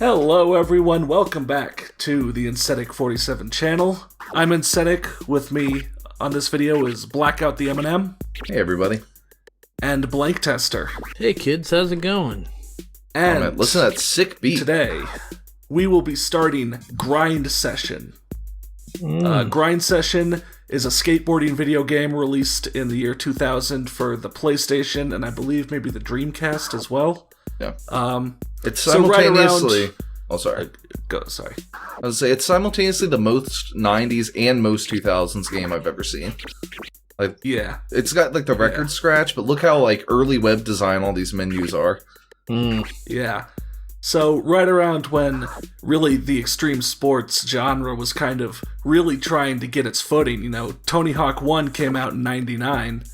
Hello everyone, welcome back to the Incetic47 channel. I'm Incetic, with me on this video is Blackout the M&M. Hey everybody. And Blank Tester. Hey kids, how's it going? And man, listen to that sick beat. Today, we will be starting Grind Session. Grind Session is a skateboarding video game released in the year 2000 for the PlayStation and I believe maybe the Dreamcast as well. Yeah. It's simultaneously... Sorry. I would say it's simultaneously the most 90s and most 2000s game I've ever seen. Like, yeah. It's got like the record scratch, but look how like early web design all these menus are. Yeah. So right around when really the extreme sports genre was kind of really trying to get its footing, you know, Tony Hawk 1 came out in 99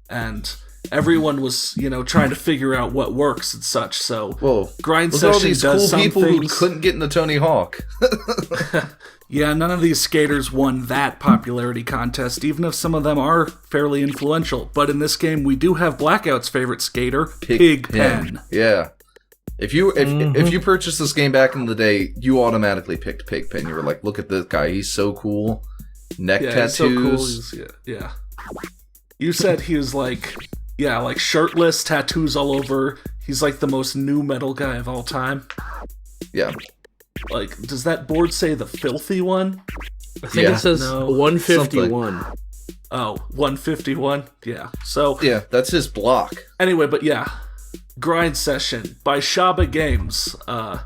and everyone was, you know, trying to figure out what works and such. So Grind Session all these does cool some people things. who couldn't get into Tony Hawk. Yeah, none of these skaters won that popularity contest, even if some of them are fairly influential. But in this game, we do have Blackout's favorite skater, Pigpen. Yeah. If you purchased this game back in the day, you automatically picked Pigpen. You were like, look at this guy, he's so cool. Neck tattoos. He's so cool. Yeah. You said he was like shirtless, tattoos all over. He's like the most new metal guy of all time. Yeah. Like, does that board say the filthy one? I think it says 151. Something. Oh, 151? Yeah. So... yeah, that's his block. Anyway, but yeah. Grind Session by Shaba Games. And...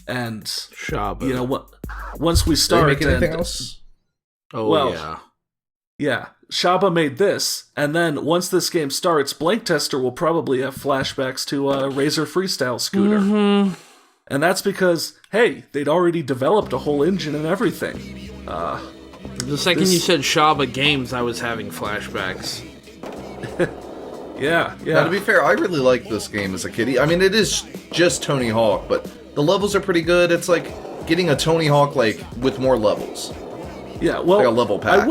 Shaba. You know, what? Once we start... Did they make anything else? Oh, well, yeah. Yeah. Shaba made this, and then once this game starts, Blank Tester will probably have flashbacks to Razor Freestyle Scooter. Mm-hmm. And that's because, hey, they'd already developed a whole engine and everything. The second you said Shaba Games, I was having flashbacks. Yeah. Now, to be fair, I really liked this game as a kiddie. I mean, it is just Tony Hawk, but the levels are pretty good. It's like getting a Tony Hawk, like, with more levels. Yeah, well, like a level pack.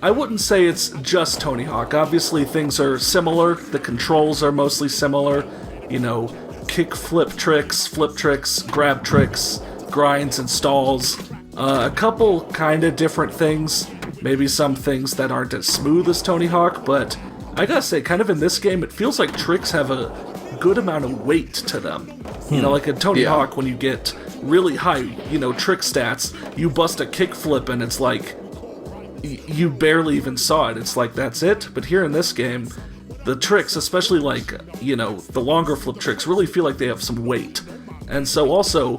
I wouldn't say it's just Tony Hawk. Obviously, things are similar. The controls are mostly similar. You know, kick flip tricks, grab tricks, grinds and stalls. A couple kind of different things. Maybe some things that aren't as smooth as Tony Hawk, but I gotta say, kind of in this game, it feels like tricks have a good amount of weight to them. You know, like in Tony Hawk, when you get really high, you know, trick stats, you bust a kickflip and it's like, you barely even saw it. It's like, that's it. But here in this game, the tricks, especially like, you know, the longer flip tricks, really feel like they have some weight. And so also,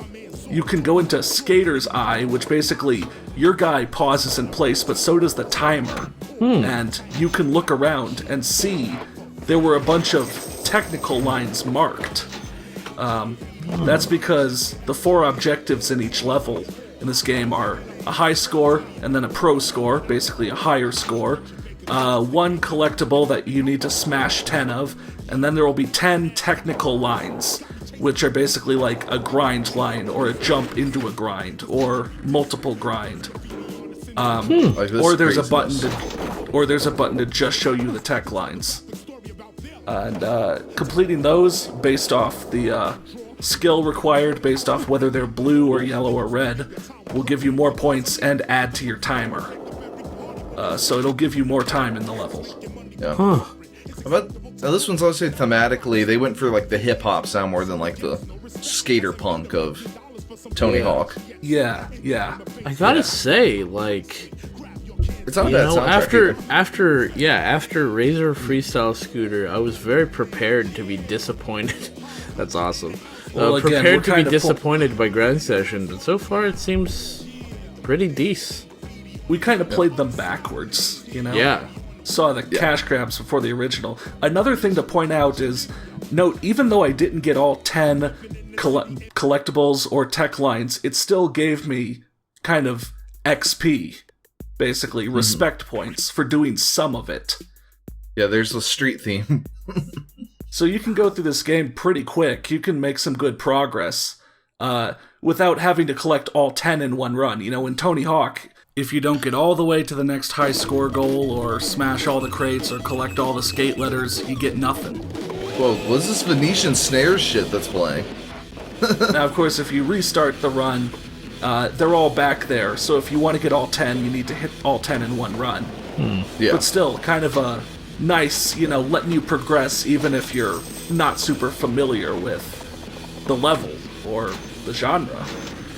you can go into Skater's Eye, which basically, your guy pauses in place, but so does the timer. And you can look around and see there were a bunch of technical lines marked. That's because the 4 objectives in each level in this game are a high score, and then a pro score, basically a higher score, 1 collectible that you need to smash 10 of, and then there will be 10 technical lines, which are basically like a grind line, or a jump into a grind, or multiple grind. Or there's a button to just show you the tech lines. And completing those based off the skill required, based off whether they're blue or yellow or red, will give you more points and add to your timer. So it'll give you more time in the level. Yeah. Now this one's also thematically, they went for like the hip hop sound more than like the skater punk of Tony Hawk. Yeah. I gotta say, like, it's not a bad soundtrack after Razor Freestyle Scooter, I was very prepared to be disappointed. That's awesome. Well, again, prepared to be disappointed by Grind Session, but so far it seems pretty decent. We kind of played them backwards, you know? Yeah. Saw the cash grabs before the original. Another thing to point out is, note, even though I didn't get all 10 collectibles or tech lines, it still gave me kind of XP, basically, respect points for doing some of it. Yeah, there's a street theme. So you can go through this game pretty quick. You can make some good progress without having to collect all 10 in one run. You know, in Tony Hawk, if you don't get all the way to the next high score goal, or smash all the crates, or collect all the skate letters, you get nothing. Whoa, what's this Venetian snares shit that's playing? Now, of course, if you restart the run, they're all back there. So if you want to get all 10, you need to hit all 10 in one run. Yeah. But still, kind of a nice, letting you progress even if you're not super familiar with the level or the genre.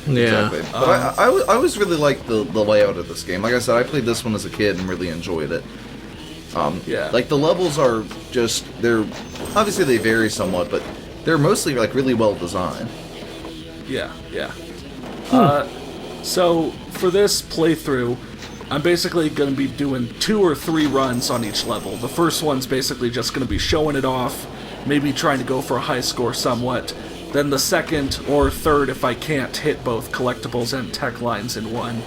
Yeah. Exactly. But I always really liked the layout of this game. Like I said, I played this one as a kid and really enjoyed it. Yeah. Like, the levels are just, obviously they vary somewhat, but they're mostly, like, really well designed. Yeah. So, for this playthrough, I'm basically going to be doing 2 or 3 runs on each level. The first one's basically just going to be showing it off, maybe trying to go for a high score somewhat. Then the second or third, if I can't hit both collectibles and tech lines in one,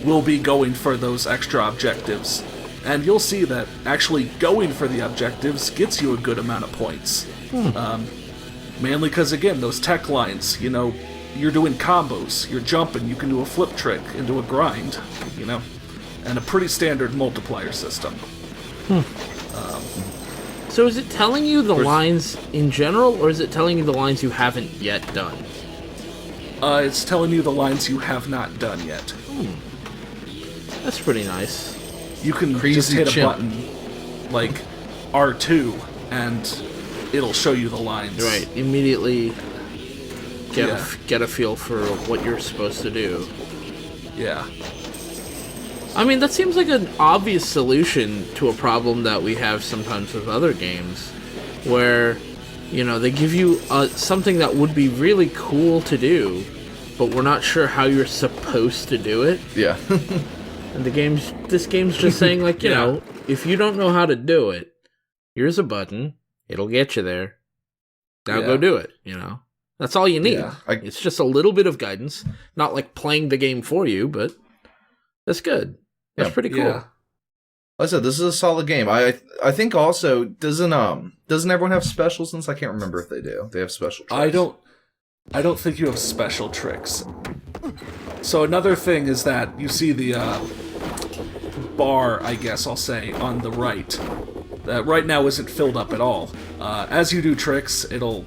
will be going for those extra objectives. And you'll see that actually going for the objectives gets you a good amount of points. Mainly because, again, those tech lines, you're doing combos, you're jumping, you can do a flip trick into a grind, and a pretty standard multiplier system. So is it telling you the lines in general, or is it telling you the lines you haven't yet done? It's telling you the lines you have not done yet. That's pretty nice. You can Crazy just hit a chimp. button, like R2, and it'll show you the lines. Right, immediately get Yeah. get a feel for what you're supposed to do. Yeah. I mean, that seems like an obvious solution to a problem that we have sometimes with other games, where, they give you something that would be really cool to do, but we're not sure how you're supposed to do it. Yeah. And this game's just saying, like, Yeah. if you don't know how to do it, here's a button, it'll get you there. Now go Yeah. do it, That's all you need. Yeah. It's just a little bit of guidance, not like playing the game for you, but that's good. That's Yeah. pretty cool. Yeah. Like I said, this is a solid game. I think also, doesn't everyone have special, since I can't remember if they do. They have special tricks. I don't think you have special tricks. So another thing is that you see the bar, I guess I'll say, on the right. That right now isn't filled up at all. As you do tricks, it'll,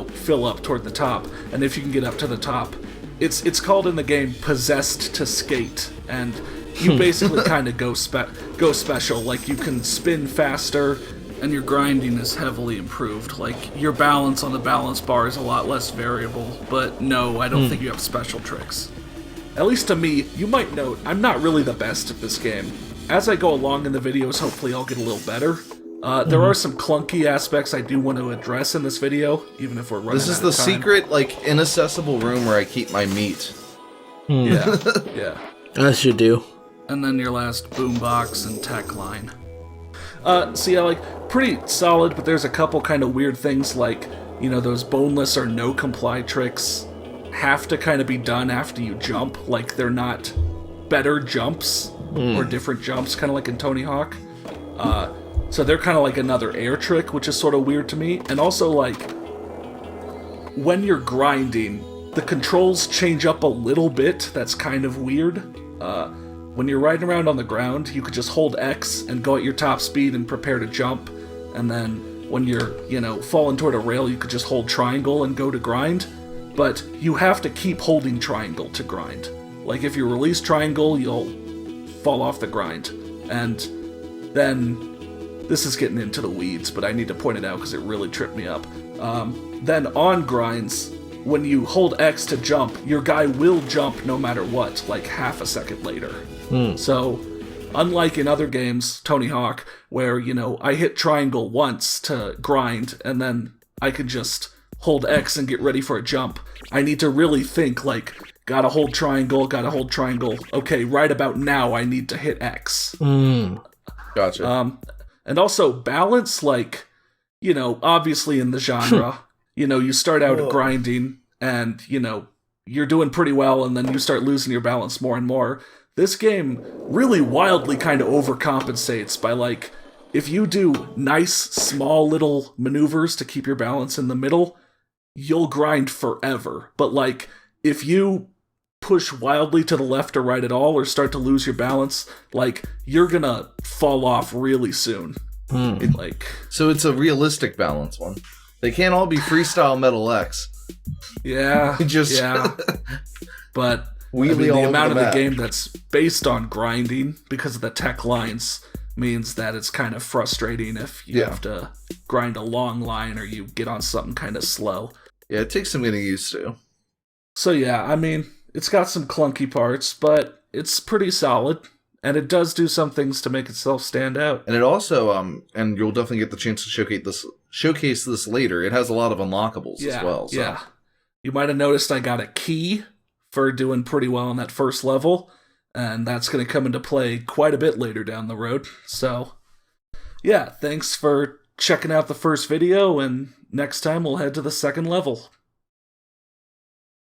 fill up toward the top. And if you can get up to the top, it's called in the game Possessed to Skate. And you basically kind of go special. Like, you can spin faster, and your grinding is heavily improved. Like, your balance on the balance bar is a lot less variable. But no, I don't think you have special tricks. At least to me, you might note, I'm not really the best at this game. As I go along in the videos, hopefully I'll get a little better. There are some clunky aspects I do want to address in this video, even if we're running This is out the of time. secret, inaccessible room where I keep my meat. Yeah, yeah. As you do. And then your last boombox and tech line. Pretty solid, but there's a couple kind of weird things like, those boneless or no comply tricks have to kind of be done after you jump. Like, they're not better jumps or different jumps, kind of like in Tony Hawk. So they're kind of like another air trick, which is sort of weird to me. And also, when you're grinding, the controls change up a little bit. That's kind of weird. When you're riding around on the ground, you could just hold X and go at your top speed and prepare to jump. And then when you're, falling toward a rail, you could just hold triangle and go to grind. But you have to keep holding triangle to grind. Like, if you release triangle, you'll fall off the grind. And then, this is getting into the weeds, but I need to point it out because it really tripped me up. Then on grinds, when you hold X to jump, your guy will jump no matter what, like half a second later. So, unlike in other games, Tony Hawk, where, I hit triangle once to grind, and then I can just hold X and get ready for a jump, I need to really think, gotta hold triangle, okay, right about now I need to hit X. Gotcha. And also balance, obviously in the genre, you start out grinding and, you're doing pretty well, and then you start losing your balance more and more. This game really wildly kind of overcompensates by, if you do nice, small little maneuvers to keep your balance in the middle, you'll grind forever. But, if you push wildly to the left or right at all, or start to lose your balance, you're gonna fall off really soon. So it's a realistic balance one. They can't all be freestyle Metal X. Yeah, Just yeah. But I wheelie mean, all the over amount the of the map. game that's based on grinding because of the tech lines means that it's kind of frustrating if you Yeah. have to grind a long line or you get on something kind of slow. Yeah, it takes some getting used to. So yeah, I mean, it's got some clunky parts, but it's pretty solid, and it does do some things to make itself stand out. And it also, and you'll definitely get the chance to showcase this later. It has a lot of unlockables Yeah, as well. So. yeah. You might have noticed I got a key for doing pretty well on that first level, and that's going to come into play quite a bit later down the road. So, yeah, thanks for checking out the first video, and next time we'll head to the second level.